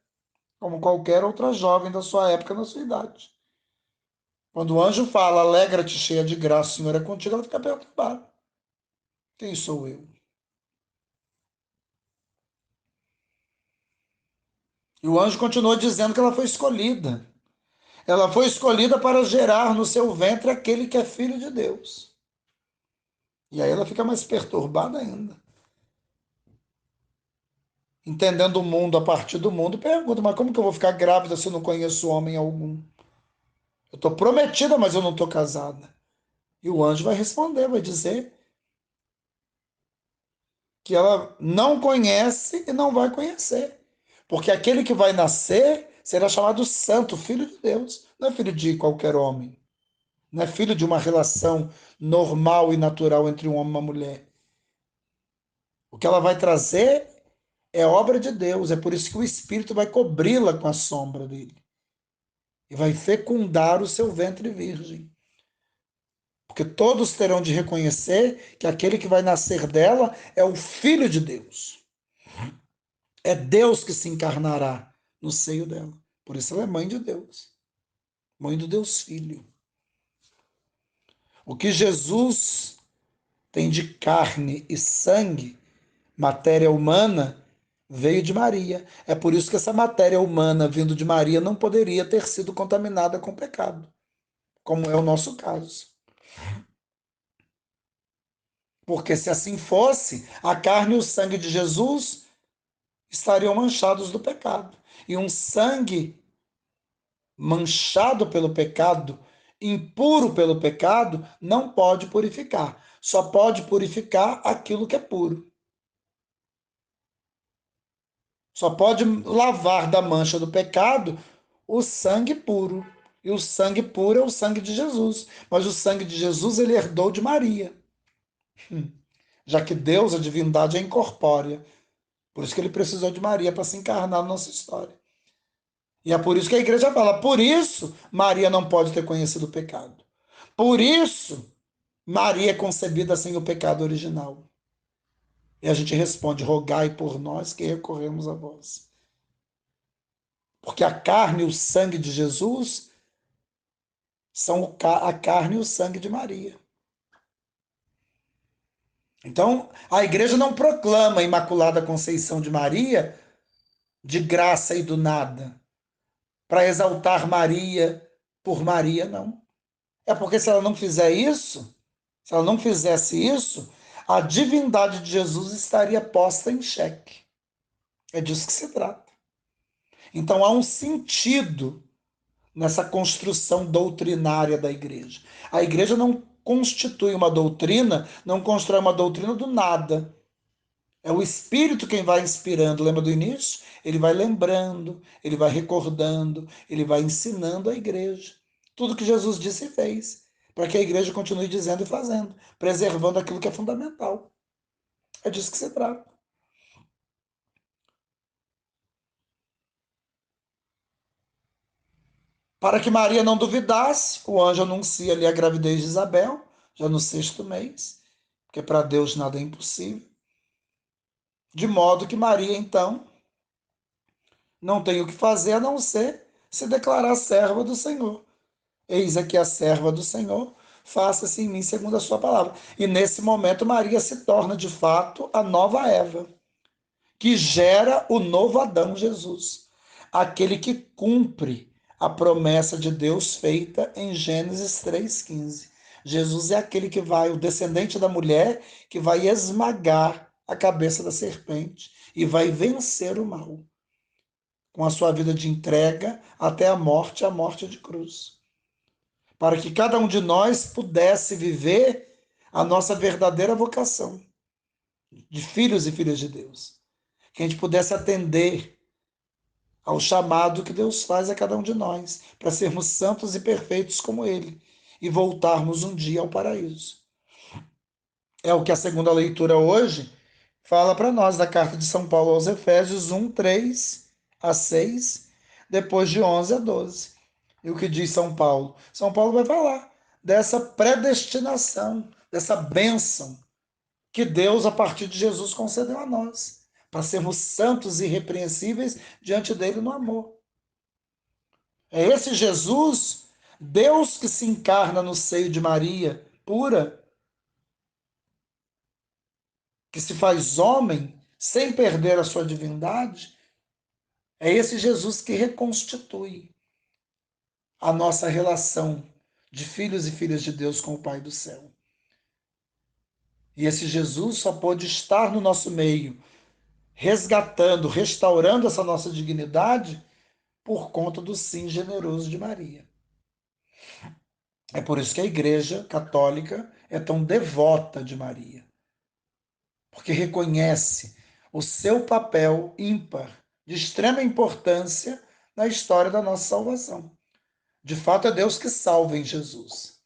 como qualquer outra jovem da sua época, na sua idade. Quando o anjo fala, alegra-te, cheia de graça, o Senhor é contigo, ela fica perturbada. Quem sou eu? E o anjo continua dizendo que ela foi escolhida. Ela foi escolhida para gerar no seu ventre aquele que é filho de Deus. E aí ela fica mais perturbada ainda. Entendendo o mundo a partir do mundo, pergunta, mas como que eu vou ficar grávida se eu não conheço homem algum? Eu estou prometida, mas eu não estou casada. E o anjo vai responder, vai dizer que ela não conhece e não vai conhecer. Porque aquele que vai nascer será chamado santo, filho de Deus. Não é filho de qualquer homem. Não é filho de uma relação normal e natural entre um homem e uma mulher. O que ela vai trazer é obra de Deus. É por isso que o Espírito vai cobri-la com a sombra dele. E vai fecundar o seu ventre virgem. Porque todos terão de reconhecer que aquele que vai nascer dela é o Filho de Deus. É Deus que se encarnará no seio dela. Por isso ela é mãe de Deus. Mãe do Deus Filho. O que Jesus tem de carne e sangue, matéria humana, veio de Maria. É por isso que essa matéria humana vindo de Maria não poderia ter sido contaminada com pecado, como é o nosso caso. Porque se assim fosse, a carne e o sangue de Jesus estariam manchados do pecado. E um sangue manchado pelo pecado, impuro pelo pecado, não pode purificar. Só pode purificar aquilo que é puro. Só pode lavar da mancha do pecado o sangue puro. E o sangue puro é o sangue de Jesus. Mas o sangue de Jesus ele herdou de Maria. Já que Deus, a divindade, é incorpórea. Por isso que ele precisou de Maria para se encarnar na nossa história. E é por isso que a igreja fala, por isso Maria não pode ter conhecido o pecado. Por isso Maria é concebida sem o pecado original. E a gente responde, rogai por nós que recorremos a vós. Porque a carne e o sangue de Jesus são a carne e o sangue de Maria. Então, a igreja não proclama a Imaculada Conceição de Maria de graça e do nada, para exaltar Maria por Maria, não. É porque se ela não fizer isso, se ela não fizesse isso, a divindade de Jesus estaria posta em xeque. É disso que se trata. Então há um sentido nessa construção doutrinária da igreja. A igreja não constitui uma doutrina, não constrói uma doutrina do nada. É o Espírito quem vai inspirando. Lembra do início? Ele vai lembrando, ele vai recordando, ele vai ensinando a igreja. Tudo que Jesus disse e fez. Para que a igreja continue dizendo e fazendo, preservando aquilo que é fundamental. É disso que se trata. Para que Maria não duvidasse, o anjo anuncia ali a gravidez de Isabel, já no 6º mês, porque para Deus nada é impossível. De modo que Maria, então, não tem o que fazer a não ser se declarar serva do Senhor. Eis aqui a serva do Senhor, faça-se em mim segundo a sua palavra. E nesse momento Maria se torna de fato a nova Eva, que gera o novo Adão, Jesus, aquele que cumpre a promessa de Deus feita em Gênesis 3,15. Jesus é aquele que vai, o descendente da mulher, que vai esmagar a cabeça da serpente e vai vencer o mal, com a sua vida de entrega até a morte de cruz, para que cada um de nós pudesse viver a nossa verdadeira vocação de filhos e filhas de Deus, que a gente pudesse atender ao chamado que Deus faz a cada um de nós, para sermos santos e perfeitos como Ele, e voltarmos um dia ao paraíso. É o que a segunda leitura hoje fala para nós, da carta de São Paulo aos Efésios 1, 3 a 6, depois de 11 a 12. E o que diz São Paulo? São Paulo vai falar dessa predestinação, dessa bênção que Deus, a partir de Jesus, concedeu a nós, para sermos santos e irrepreensíveis diante dele no amor. É esse Jesus, Deus que se encarna no seio de Maria, pura, que se faz homem sem perder a sua divindade. É esse Jesus que reconstitui a nossa relação de filhos e filhas de Deus com o Pai do céu. E esse Jesus só pôde estar no nosso meio, resgatando, restaurando essa nossa dignidade por conta do sim generoso de Maria. É por isso que a Igreja Católica é tão devota de Maria, porque reconhece o seu papel ímpar, de extrema importância na história da nossa salvação. De fato, é Deus que salva em Jesus.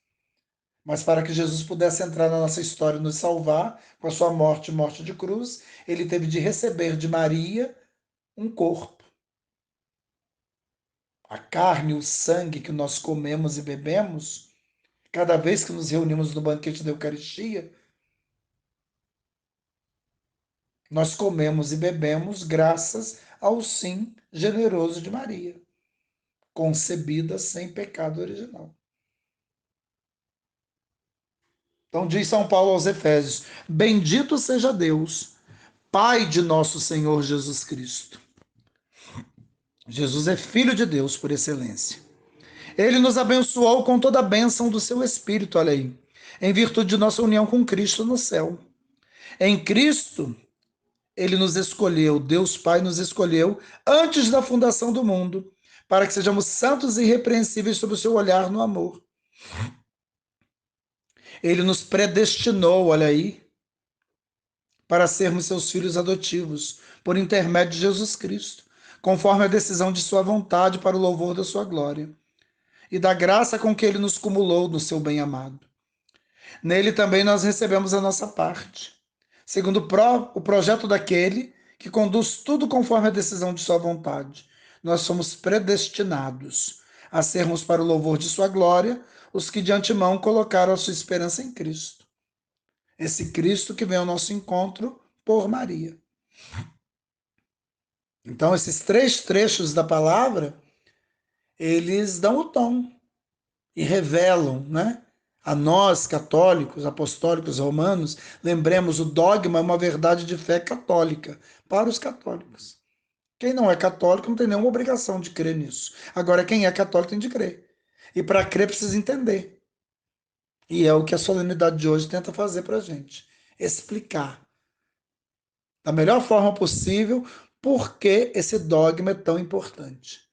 Mas para que Jesus pudesse entrar na nossa história e nos salvar, com a sua morte, morte de cruz, ele teve de receber de Maria um corpo. A carne, o sangue que nós comemos e bebemos, cada vez que nos reunimos no banquete da Eucaristia, nós comemos e bebemos graças ao sim generoso de Maria, concebida sem pecado original. Então diz São Paulo aos Efésios: bendito seja Deus, Pai de nosso Senhor Jesus Cristo. Jesus é Filho de Deus por excelência. Ele nos abençoou com toda a bênção do seu Espírito, olha aí, em virtude de nossa união com Cristo no céu. Em Cristo, ele nos escolheu, Deus Pai nos escolheu antes da fundação do mundo, para que sejamos santos e irrepreensíveis sob o seu olhar no amor. Ele nos predestinou, olha aí, para sermos seus filhos adotivos, por intermédio de Jesus Cristo, conforme a decisão de sua vontade para o louvor da sua glória, e da graça com que ele nos cumulou no seu bem-amado. Nele também nós recebemos a nossa parte, segundo o projeto daquele que conduz tudo conforme a decisão de sua vontade. Nós somos predestinados a sermos para o louvor de sua glória os que de antemão colocaram a sua esperança em Cristo. Esse Cristo que vem ao nosso encontro por Maria. Então, esses 3 trechos da palavra, eles dão o tom e revelam, né? A nós, católicos, apostólicos, romanos, lembremos, o dogma é uma verdade de fé católica, para os católicos. Quem não é católico não tem nenhuma obrigação de crer nisso. Agora, quem é católico tem de crer. E para crer precisa entender. E é o que a solenidade de hoje tenta fazer para a gente. Explicar, da melhor forma possível, por que esse dogma é tão importante.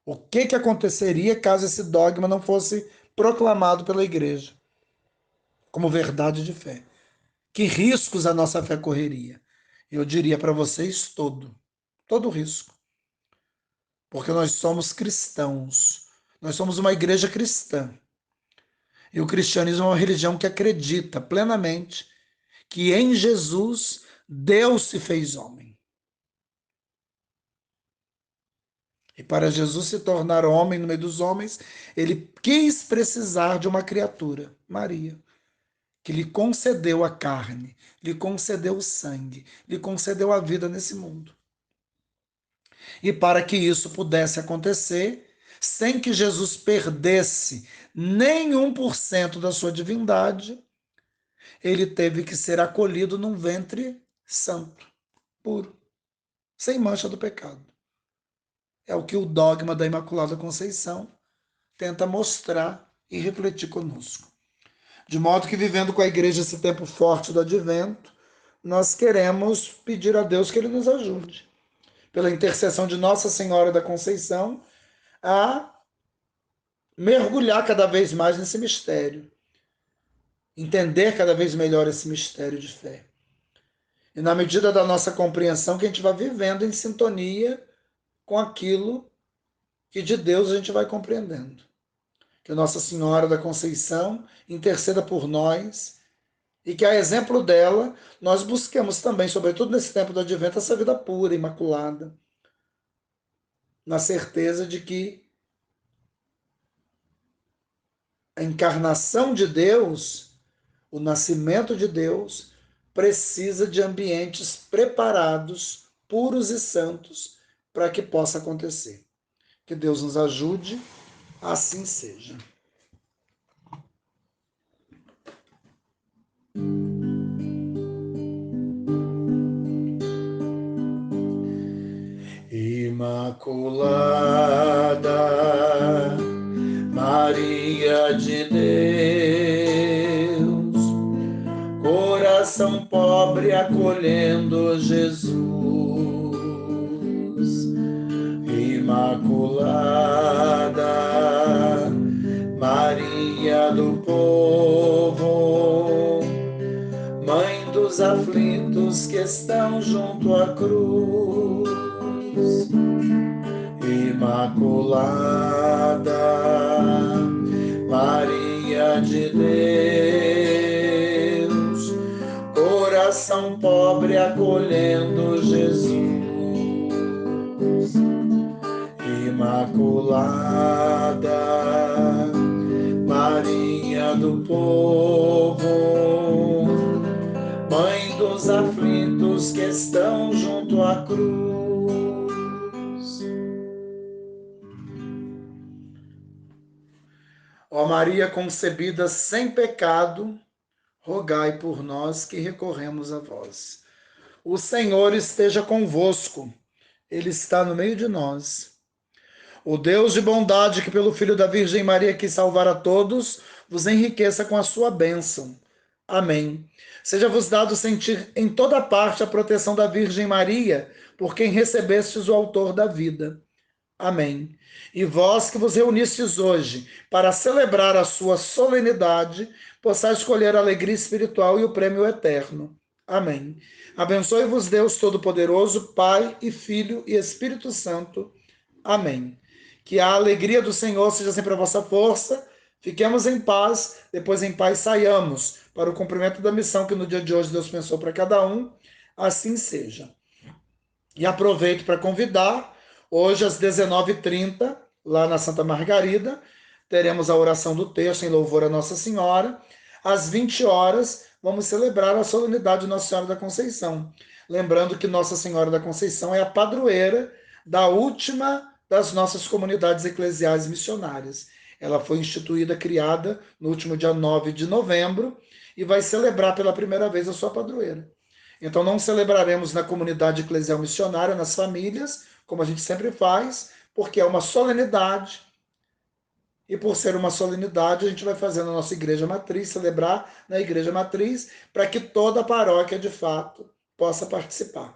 O que aconteceria caso esse dogma não fosse proclamado pela igreja como verdade de fé? Que riscos a nossa fé correria? Eu diria para vocês todo risco. Porque nós somos cristãos. Nós somos uma igreja cristã. E o cristianismo é uma religião que acredita plenamente que em Jesus Deus se fez homem. E para Jesus se tornar homem no meio dos homens, ele quis precisar de uma criatura, Maria, que lhe concedeu a carne, lhe concedeu o sangue, lhe concedeu a vida nesse mundo. E para que isso pudesse acontecer, sem que Jesus perdesse nem 1% da sua divindade, ele teve que ser acolhido num ventre santo, puro, sem mancha do pecado. É o que o dogma da Imaculada Conceição tenta mostrar e refletir conosco. De modo que, vivendo com a igreja esse tempo forte do advento, nós queremos pedir a Deus que ele nos ajude, pela intercessão de Nossa Senhora da Conceição, a mergulhar cada vez mais nesse mistério, entender cada vez melhor esse mistério de fé. E na medida da nossa compreensão, que a gente vai vivendo em sintonia com aquilo que de Deus a gente vai compreendendo. Que Nossa Senhora da Conceição interceda por nós e que, a exemplo dela, nós busquemos também, sobretudo nesse tempo do advento, essa vida pura, imaculada, na certeza de que a encarnação de Deus, o nascimento de Deus, precisa de ambientes preparados, puros e santos, para que possa acontecer. Que Deus nos ajude, assim seja. Imaculada Maria de Deus, coração pobre acolhendo Jesus. Imaculada Maria do povo, mãe dos aflitos que estão junto à cruz. Imaculada Maria de Deus, coração pobre acolhendo Jesus. Imaculada Maria do povo, mãe dos aflitos que estão junto à cruz. Ó Maria concebida sem pecado, rogai por nós que recorremos a vós. O Senhor esteja convosco, Ele está no meio de nós. O Deus de bondade, que pelo Filho da Virgem Maria quis salvar a todos, vos enriqueça com a sua bênção. Amém. Seja-vos dado sentir em toda parte a proteção da Virgem Maria, por quem recebestes o autor da vida. Amém. E vós que vos reunistes hoje para celebrar a sua solenidade, possais escolher a alegria espiritual e o prêmio eterno. Amém. Abençoe-vos Deus Todo-Poderoso, Pai e Filho e Espírito Santo. Amém. Que a alegria do Senhor seja sempre a vossa força. Fiquemos em paz, depois em paz saiamos para o cumprimento da missão que no dia de hoje Deus pensou para cada um. Assim seja. E aproveito para convidar, hoje às 19h30, lá na Santa Margarida, teremos a oração do texto em louvor a Nossa Senhora. Às 20 horas, vamos celebrar a solenidade de Nossa Senhora da Conceição. Lembrando que Nossa Senhora da Conceição é a padroeira da última das nossas comunidades eclesiais missionárias. Ela foi instituída, criada no último dia 9 de novembro e vai celebrar pela primeira vez a sua padroeira. Então, não celebraremos na comunidade eclesial missionária, nas famílias, como a gente sempre faz, porque é uma solenidade. E por ser uma solenidade, a gente vai fazer na nossa igreja matriz, celebrar na igreja matriz, para que toda a paróquia, de fato, possa participar.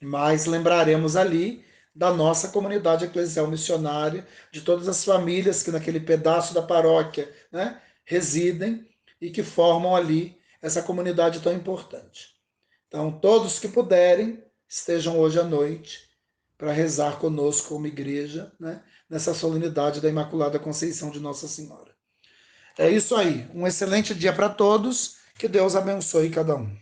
Mas lembraremos ali da nossa comunidade eclesial missionária, de todas as famílias que naquele pedaço da paróquia, né, residem e que formam ali essa comunidade tão importante. Então, todos que puderem, estejam hoje à noite para rezar conosco como igreja, né, nessa solenidade da Imaculada Conceição de Nossa Senhora. É isso aí. Um excelente dia para todos. Que Deus abençoe cada um.